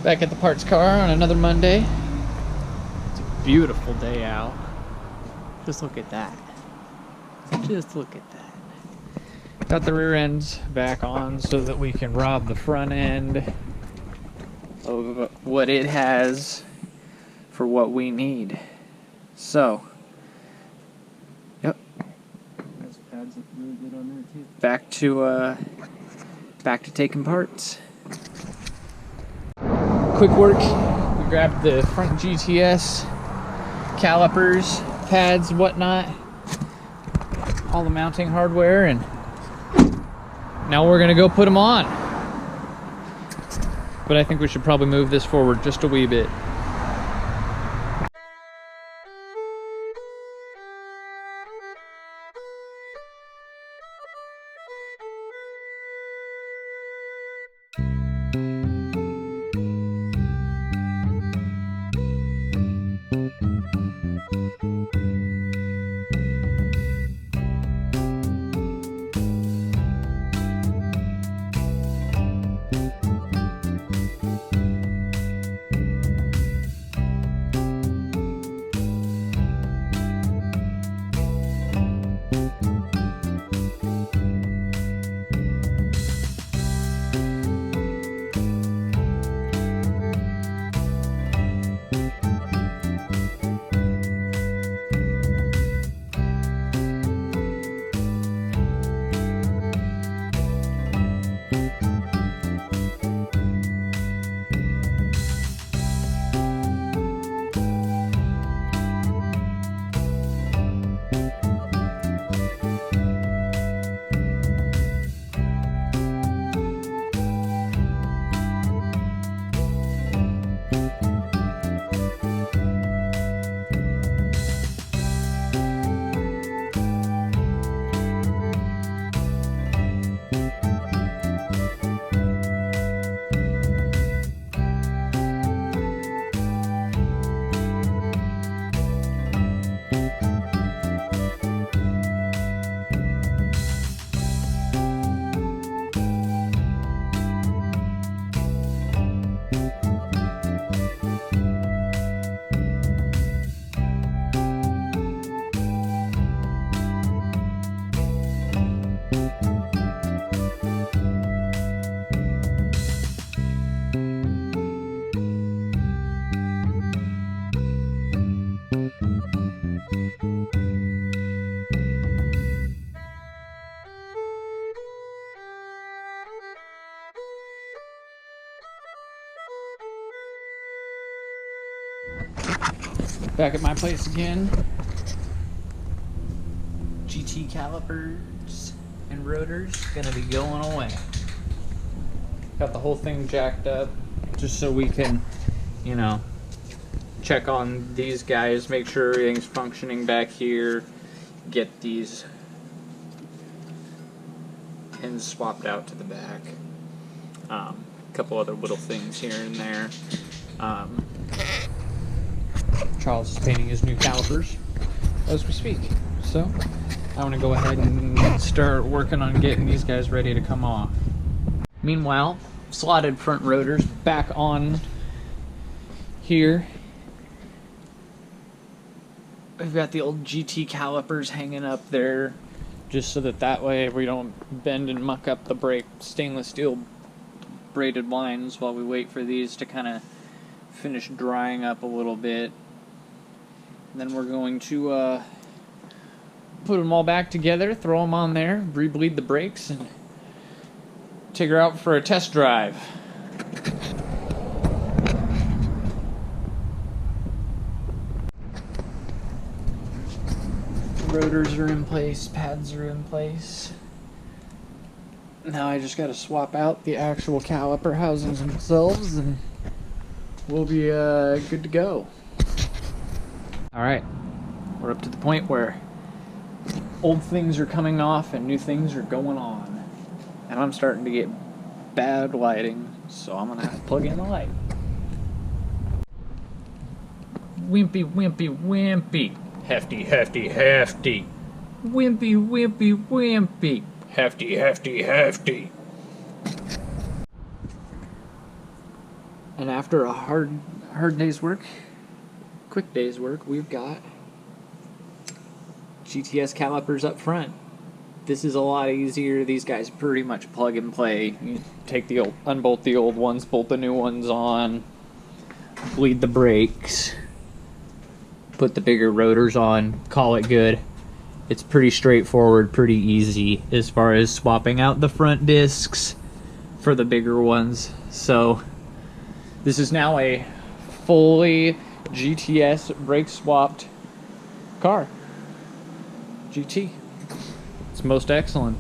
Back at the parts car on another Monday. It's a beautiful day out. Just look at that. Just look at that. Got the rear ends back on so that we can rob the front end of what it has for what we need. So, yep. Back to taking parts. Quick work. We grabbed the front GTS, calipers, pads, whatnot, all the mounting hardware, and now we're gonna go put them on. But I think we should probably move this forward just a wee bit. Back at my place again. GT calipers and rotors gonna be going away. Got the whole thing jacked up just so we can, you know, check on these guys, make sure everything's functioning back here, get these pins swapped out to the back. A couple other little things here and there. Charles is painting his new calipers as we speak, so I want to go ahead and start working on getting these guys ready to come off. Meanwhile, slotted front rotors back on here. We've got the old GT calipers hanging up there just so that way we don't bend and muck up the stainless steel braided lines while we wait for these to kind of finish drying up a little bit. And then we're going to put them all back together, throw them on there, re-bleed the brakes, and take her out for a test drive. Rotors are in place, pads are in place. Now I just got to swap out the actual caliper housings themselves, and we'll be good to go. Alright, we're up to the point where old things are coming off and new things are going on. And I'm starting to get bad lighting, so I'm going to have to plug in the light. Wimpy, wimpy, wimpy. Hefty, hefty, hefty. Wimpy, wimpy, wimpy. Hefty, hefty, hefty. And after a hard day's work, quick day's work, we've got GTS calipers up front. This is a lot easier. These guys pretty much plug and play. You take the unbolt the old ones, bolt the new ones on, bleed the brakes, put the bigger rotors on, call it good. It's pretty straightforward, pretty easy as far as swapping out the front discs for the bigger ones. So this is now a fully GTS brake swapped car. GT. It's most excellent.